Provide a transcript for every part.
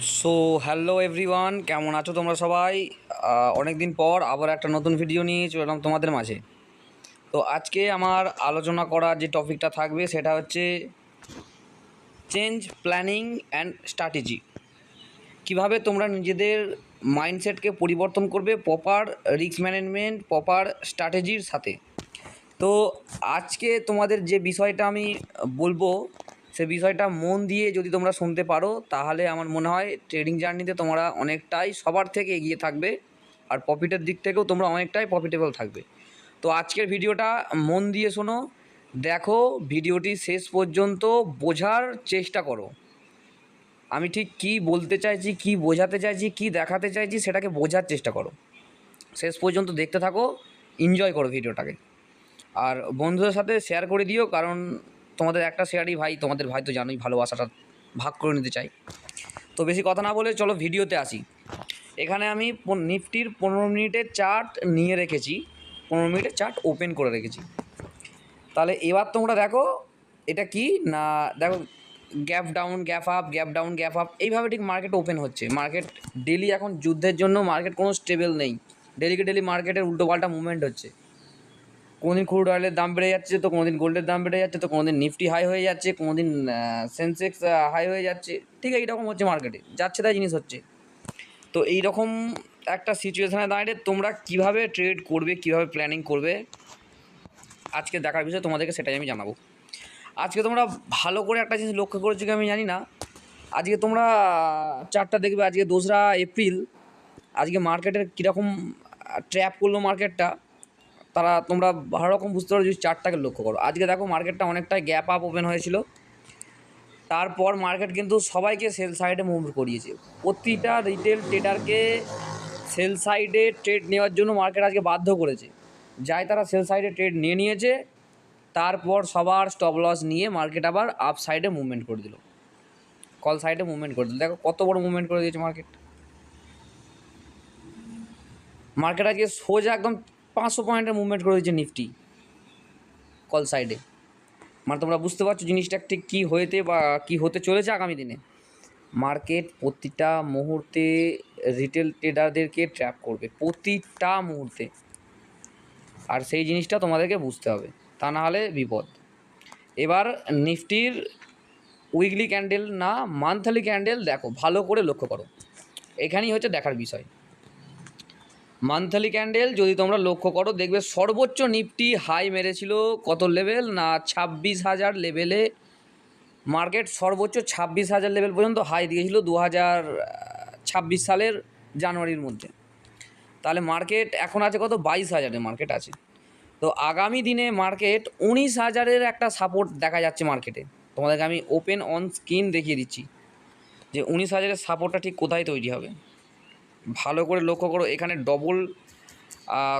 So hello everyone, কেমন আছো তোমরা সবাই? অনেক দিন পর আবার একটা নতুন ভিডিও নিয়ে চলে এলাম তোমাদের মাঝে। তো আজকে আমার আলোচনা করা যে টপিকটা থাকবে সেটা হচ্ছে চেঞ্জ প্ল্যানিং অ্যান্ড স্ট্র্যাটেজি। কীভাবে তোমরা নিজেদের মাইন্ডসেটকে পরিবর্তন করবে প্রপার রিস্ক ম্যানেজমেন্ট, প্রপার স্ট্র্যাটেজির সাথে। তো আজকে তোমাদের যে বিষয়টা আমি বলবো, সে বিষয়টা মন দিয়ে যদি তোমরা শুনতে পারো তাহলে আমার মনে হয় ট্রেডিং জার্নিতে তোমরা অনেকটাই সবার থেকে এগিয়ে থাকবে, আর প্রফিটের দিক থেকেও তোমরা অনেকটাই প্রফিটেবল থাকবে। তো আজকের ভিডিওটা মন দিয়ে শোনো, দেখো, ভিডিওটি শেষ পর্যন্ত বোঝার চেষ্টা করো। আমি ঠিক কী বলতে চাইছি, কী বোঝাতে চাইছি, কী দেখাতে চাইছি সেটাকে বোঝার চেষ্টা করো। শেষ পর্যন্ত দেখতে থাকো, এনজয় করো ভিডিওটাকে। আর বন্ধুদের সাথে শেয়ার করে দিও, কারণ তোমাদের একটা শেয়ারই ভাই, তোমাদের ভাই তো জানোই ভালোবাসাটা ভাগ করে নিতে চাই। তো বেশি কথা না বলে চলো ভিডিওতে আসি। এখানে আমি নিফটির 15 মিনিটের চার্ট নিয়ে রেখেছি, 15 মিনিটের চার্ট ওপেন করে রেখেছি। তাহলে এবার তোমরা দেখো এটা কি না, দেখো gap down, gap up, gap down, gap up, এইভাবে ঠিক মার্কেট ওপেন হচ্ছে। মার্কেট ডেলি এখন যুদ্ধের জন্য মার্কেট কোনো স্টেবল নেই, ডেলিকে ডেলি মার্কেটের উল্টোপাল্টা মুভমেন্ট হচ্ছে। কোনোদিন ক্রুড অয়েলের দাম বেড়ে যাচ্ছে, তো কোনোদিন গোল্ডের দাম বেড়ে যাচ্ছে, তো কোনোদিন নিফটি হাই হয়ে যাচ্ছে, কোনোদিন সেন্সেক্স হাই হয়ে যাচ্ছে। ঠিক আছে, এইরকম হচ্ছে মার্কেটে, যাচ্ছে তাই জিনিস হচ্ছে। তো এইরকম একটা সিচুয়েশানে দাঁড়িয়ে তোমরা কীভাবে ট্রেড করবে, কীভাবে প্ল্যানিং করবে, আজকে দেখার বিষয় তোমাদেরকে সেটাই আমি জানাবো। আজকে তোমরা ভালো করে একটা জিনিস লক্ষ্য করেছো কি আমি জানি না, আজকে তোমরা চারটা দেখবে, আজকে 2রা এপ্রিল, আজকে মার্কেটের কীরকম ট্র্যাপ করলো মার্কেটটা, তোমরা ভালো রকম বুঝতে পারো যদি চার্টটাকে লক্ষ্য করো। আজকে দেখো মার্কেটটা অনেকটাই গ্যাপ আপ ওপেন হয়েছিল, তারপর মার্কেট কিন্তু সবাইকে সেল সাইডে মুভ করিয়েছে। প্রতিটা রিটেল ট্রেডারকে সেল সাইডে ট্রেড নেওয়ার জন্য মার্কেট আজকে বাধ্য করেছে, যাই তারা সেল সাইডে ট্রেড নিয়ে নিয়েছে। তারপর সবার স্টপ লস নিয়ে মার্কেট আবার আপ সাইডে মুভমেন্ট করে দিল, কল সাইডে মুভমেন্ট করে দিল। দেখো কত বড় মুভমেন্ট করে দিয়েছে মার্কেট। মার্কেট আজকে সোজা একদম 500 পয়েন্টের মুভমেন্ট করে দিয়েছে নিফটি কল সাইডে। মানে তোমরা বুঝতে পারছো জিনিসটা ঠিক কী হয়েতে বা কী হতে চলেছে আগামী দিনে। মার্কেট প্রতিটা মুহূর্তে রিটেল ট্রেডারদেরকে ট্র্যাপ করবে, প্রতিটা মুহূর্তে। আর সেই জিনিসটা তোমাদেরকে বুঝতে হবে, তা না হলে বিপদ। এবার নিফটির উইকলি ক্যান্ডেল না মান্থলি ক্যান্ডেল দেখো, ভালো করে লক্ষ্য করো, এখানেই হচ্ছে দেখার বিষয়। মান্থলি ক্যান্ডেল যদি তোমরা লক্ষ্য করো দেখবে সর্বোচ্চ নিফটি হাই মেরেছিল কত লেভেল না 26,000 লেভেলে। মার্কেট সর্বোচ্চ 26,000 লেভেল পর্যন্ত হাই দিয়েছিল 2026 সালের জানুয়ারির মধ্যে। তাহলে মার্কেট এখন আছে কত, 22,000-এ মার্কেট আছে। তো আগামী দিনে মার্কেট 19,000-এর একটা সাপোর্ট দেখা যাচ্ছে মার্কেটে। তোমাদেরকে আমি ওপেন অন স্ক্রিন দেখিয়ে দিচ্ছি যে 19,000-এর সাপোর্টটা ঠিক কোথায় তৈরি হবে। ভালো করে লক্ষ্য করো, এখানে ডবল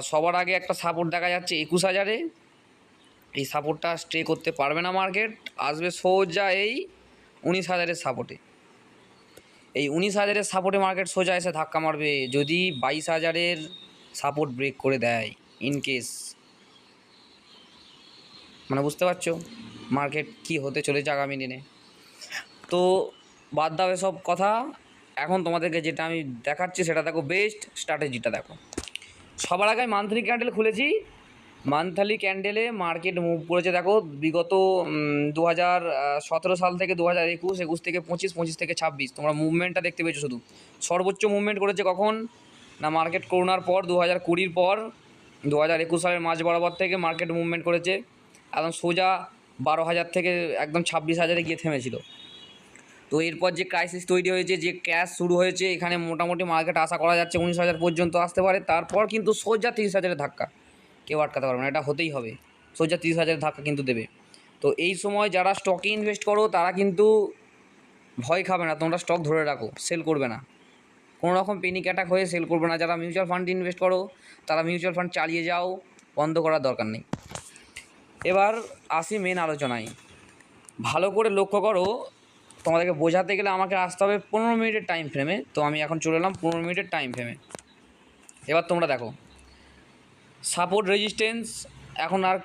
সবার আগে একটা সাপোর্ট দেখা যাচ্ছে 21,000-এ। এই সাপোর্টটা স্টে করতে পারবে না মার্কেট, আসবে সোজা এই 19,000-এর সাপোর্টে। এই 19,000-এর সাপোর্টে মার্কেট সোজা এসে ধাক্কা মারবে যদি 22,000-এর সাপোর্ট ব্রেক করে দেয়, ইনকেস। মানে বুঝতে পারছো মার্কেট কী হতে চলেছে আগামী দিনে। তো বাদ দাও এসব কথা, এখন তোমাদেরকে যেটা আমি দেখাচ্ছি সেটা দেখো, বেস্ট স্ট্র্যাটেজিটা দেখো। সবার আগে মান্থলি ক্যান্ডেল খুলেছি, মান্থলি ক্যান্ডেলে মার্কেট মুভ করেছে দেখো বিগত 2017 সাল থেকে 2021, 21 থেকে 25, 25 থেকে 26 তোমরা মুভমেন্টটা দেখতে পেয়েছো। শুধু সর্বোচ্চ মুভমেন্ট করেছে কখন না মার্কেট করোনার পর 2020-র পর 2021 সালের মাঝ বরাবর থেকে মার্কেট মুভমেন্ট করেছে একদম সোজা 12,000 থেকে একদম 26,000-এ গিয়ে থেমেছিল। তো এরপর যে ক্রাইসিস তৈরি হয়েছে, যে ক্র্যাশ শুরু হয়েছে, এখানে মোটামুটি মার্কেট আশা করা যাচ্ছে 19,000 পর্যন্ত আসতে পারে। তারপর কিন্তু সোজা 30,000-এর ধাক্কা, কেউ আটকাতে পারবে না, এটা হতেই হবে। সোজা 30,000-এর ধাক্কা কিন্তু দেবে। তো এই সময় যারা স্টকে ইনভেস্ট করো তারা কিন্তু ভয় খাবে না, তোমরা স্টক ধরে রাখো, সেল করবে না, কোনো রকম প্যানিক অ্যাটাক হয়ে সেল করবে না। যারা মিউচুয়াল ফান্ডে ইনভেস্ট করো তারা মিউচুয়াল ফান্ড চালিয়ে যাও, বন্ধ করার দরকার নেই। এবার আসি মেন আলোচনায়। ভালো করে লক্ষ্য করো, তোমাদেরকে বোঝাতে গেলে আমাকে আসতে হবে 15 মিনিটের টাইম ফ্রেমে। তো আমি এখন চলে এলাম 15 মিনিটের টাইম ফ্রেমে। এবার তোমরা দেখো সাপোর্ট রেজিস্ট্যান্স, এখন আর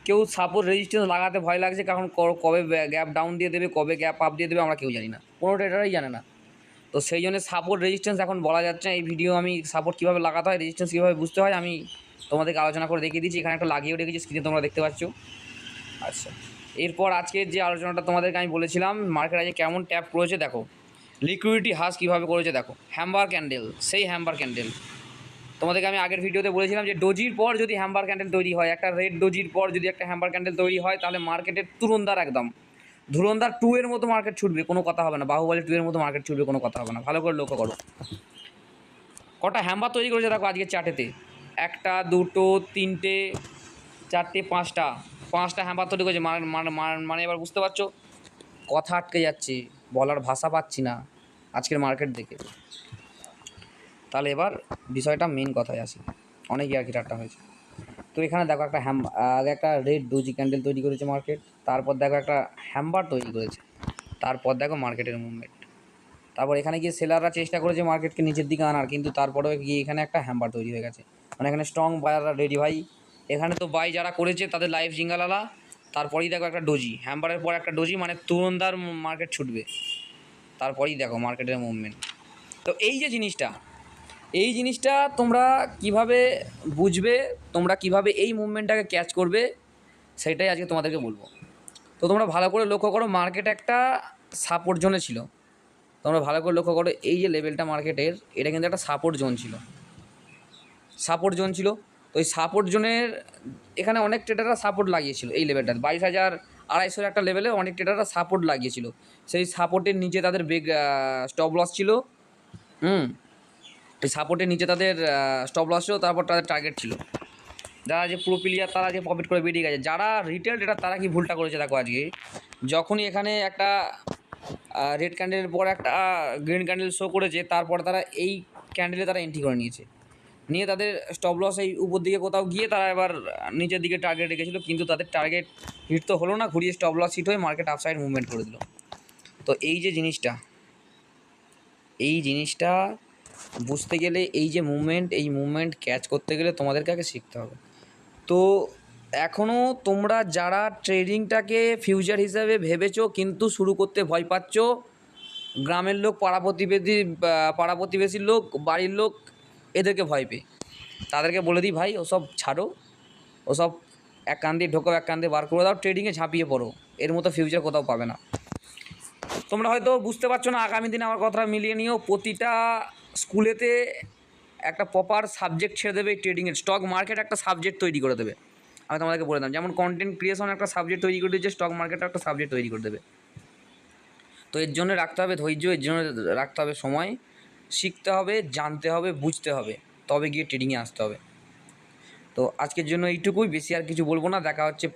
কেউ সাপোর্ট রেজিস্ট্যান্স লাগাতে ভয় লাগছে, কারণ কবে গ্যাপ ডাউন দিয়ে দেবে, কবে গ্যাপ আপ দিয়ে দেবে আমরা কেউ জানি না, কোনো ট্রেডারই জানে না। তো সেই জন্য সাপোর্ট রেজিস্ট্যান্স এখন বলা যাচ্ছে না। এই ভিডিও আমি সাপোর্ট কীভাবে লাগাতে হয়, রেজিস্ট্যান্স কীভাবে বুঝতে হয় আমি তোমাদেরকে আলোচনা করে দেখিয়ে দিচ্ছি। এখানে একটা লাগিয়েও রেখেছি, স্ক্রিনে তোমরা দেখতে পাচ্ছ। আচ্ছা, এরপর আজকের যে আলোচনাটা তোমাদেরকে আমি বলেছিলাম, মার্কেট আজকে কেমন ট্যাপ করেছে দেখো, লিকুইডিটি হাস কীভাবে করেছে দেখো, হ্যাম্বার ক্যান্ডেল, সেই হ্যাম্বার ক্যান্ডেল। তোমাদেরকে আমি আগের ভিডিওতে বলেছিলাম যে ডোজির পর যদি হ্যাম্বার ক্যান্ডেল তৈরি হয়, একটা রেড ডোজির পর যদি একটা হ্যাম্বার ক্যান্ডেল তৈরি হয়, তাহলে মার্কেটের তুরন্দার একদম ধুরন্ধার 2 এর মতো মার্কেট ছুটবে, কোনো কথা হবে না। বাহুবলী 2 এর মতো মার্কেট ছুটবে, কোনো কথা হবে না। ভালো করে লক্ষ্য করো কটা হ্যাম্বার তৈরি করেছে দেখো আজকে চার্টেতে, 1 2 3 4 5টা হ্যাম্বার তৈরি করেছে। মানে এবার বুঝতে পারছো, কথা আটকে যাচ্ছে, বলার ভাষা পাচ্ছি না আজকের মার্কেট দেখে। তাহলে এবার বিষয়টা মেন কথায় আসি, অনেক ইয়ার্কি ঠাট্টা হয়েছে। তো এখানে দেখো একটা আগে একটা রেড ডোজি ক্যান্ডেল তৈরি করেছে মার্কেট, তারপর দেখো একটা হ্যাম্বার তৈরি করেছে, তারপর দেখো মার্কেটের মুভমেন্ট। তারপর এখানে গিয়ে সেলাররা চেষ্টা করেছে মার্কেটকে নিচের দিকে আনার, কিন্তু তারপরেও গিয়ে এখানে একটা হ্যাম্বার তৈরি হয়ে গেছে। মানে এখানে স্ট্রং বায়াররা রেডি ভাই। এখানে তো বাই যারা করেছে তাদের লাইফ জিঙ্গালালা। তারপরেই দেখো একটা ডোজি, হ্যাম্বারের পর একটা ডোজি, মানে তুরন্দার মার্কেট ছুটবে। তারপরেই দেখো মার্কেটের মুভমেন্ট। তো এই জিনিসটা তোমরা কিভাবে বুঝবে, তোমরা কিভাবে এই মুভমেন্টটাকে ক্যাচ করবে, সেটাই আজকে তোমাদেরকে বলবো। তো তোমরা ভালো করে লক্ষ্য করো, মার্কেট একটা সাপোর্ট জোনে ছিল। তোমরা ভালো করে লক্ষ্য করো, এই যে লেভেলটা মার্কেটের, এটা কিন্তু একটা সাপোর্ট জোন ছিল। তো এই সাপোর্ট জোনের এখানে অনেক ট্রেডাররা সাপোর্ট লাগিয়েছিল এই লেভেলটা 22,250 একটা লেভেলে অনেক ট্রেডাররা সাপোর্ট লাগিয়েছিল। সেই সাপোর্টের নিচে তাদের স্টপ লস ছিল। এই সাপোর্টের নিচে তাদের স্টপ লস ছিল, তারপর তাদের টার্গেট ছিল। যারা যে পুরো প্লেয়ার তারা যে প্রফিট করে বেরিয়ে গেছে। যারা রিটেল ট্রেডার তারা কি ভুলটা করেছে দেখো, আজকে যখনই এখানে একটা রেড ক্যান্ডেলের পর একটা গ্রিন ক্যান্ডেল শো করেছে, তারপরে তারা এই ক্যান্ডেলে তারা এন্ট্রি করে নিয়ে তাদের স্টপ লস এই উপর দিকে কোথাও গিয়ে তারা এবার নিচের দিকে টার্গেট রেখেছিল, কিন্তু তাদের টার্গেট হিট তো হলো না, ঘুরিয়ে স্টপ লস হিট হয়ে মার্কেট আপসাইড মুভমেন্ট করে দিল। তো এই যে জিনিসটা বুঝতে গেলে, এই যে এই মুভমেন্ট ক্যাচ করতে গেলে তোমাদেরকে আগে শিখতে হবে। তো এখনও তোমরা যারা ট্রেডিংটাকে ফিউচার হিসাবে ভেবেছো কিন্তু শুরু করতে ভয় পাচ্ছ, গ্রামের লোক, পাড়া প্রতিবেশীর লোক, বাড়ির লোক, এদেরকে ভয় পেয়ে, তাদেরকে বলে দিই ভাই ওসব ছাড়ো, ওসব এক কান দিয়ে ঢোকাও, এক কান দিয়ে বার করে দাও, ট্রেডিংয়ে ঝাঁপিয়ে পড়ো, এর মতো ফিউচার কোথাও পাবে না। তোমরা হয়তো বুঝতে পারছো না, আগামী দিনে আমার কথা মিলিয়ে নিও। প্রতিটা স্কুলেতে একটা প্রপার সাবজেক্ট ছেড়ে দেবে ট্রেডিংয়ের, স্টক মার্কেট একটা সাবজেক্ট তৈরি করে দেবে। আমি তোমাদেরকে বলে দিলাম, যেমন কন্টেন্ট ক্রিয়েশন একটা সাবজেক্ট তৈরি করে দিয়েছে, স্টক মার্কেটও একটা সাবজেক্ট তৈরি করে দেবে। তো এর জন্য রাখতে হবে ধৈর্য, এর জন্য রাখতে হবে সময়, শিখতে হবে, জানতে হবে, বুঝতে হবে, তবে গিয়ে ট্রেডিংয়ে আসতে হবে। তো আজকের জন্য এইটুকুই, বেশি আর কিছু বলবো না। দেখা হচ্ছে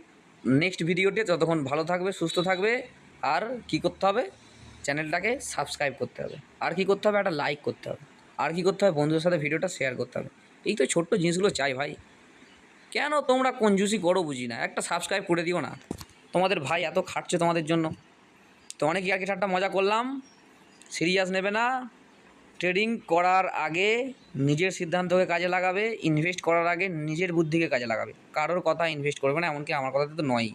নেক্সট ভিডিওতে। ততক্ষণ ভালো থাকবে, সুস্থ থাকবে। আর কি করতে হবে, চ্যানেলটাকে সাবস্ক্রাইব করতে হবে। আর কি করতে হবে, একটা লাইক করতে হবে। আর কি করতে হবে, বন্ধুদের সাথে ভিডিওটা শেয়ার করতে হবে। এই তো ছোট্ট জিনিসগুলো চাই ভাই। কেন তোমরা কঞ্জুসি করো বুঝি না, একটা সাবস্ক্রাইব করে দিও না। তোমাদের ভাই এত খাটছে তোমাদের জন্য। তো অনেক ইয়ার্কি ঠাট্টা মজা করলাম, সিরিয়াস নেবে না। ট্রেডিং করার আগে নিজের সিদ্ধান্তকে কাজে লাগাবে, ইনভেস্ট করার আগে নিজের বুদ্ধিকে কাজে লাগাবে। কারোর কথা ইনভেস্ট করবে না, এমনকি আমার কথাতে তো নয়ই।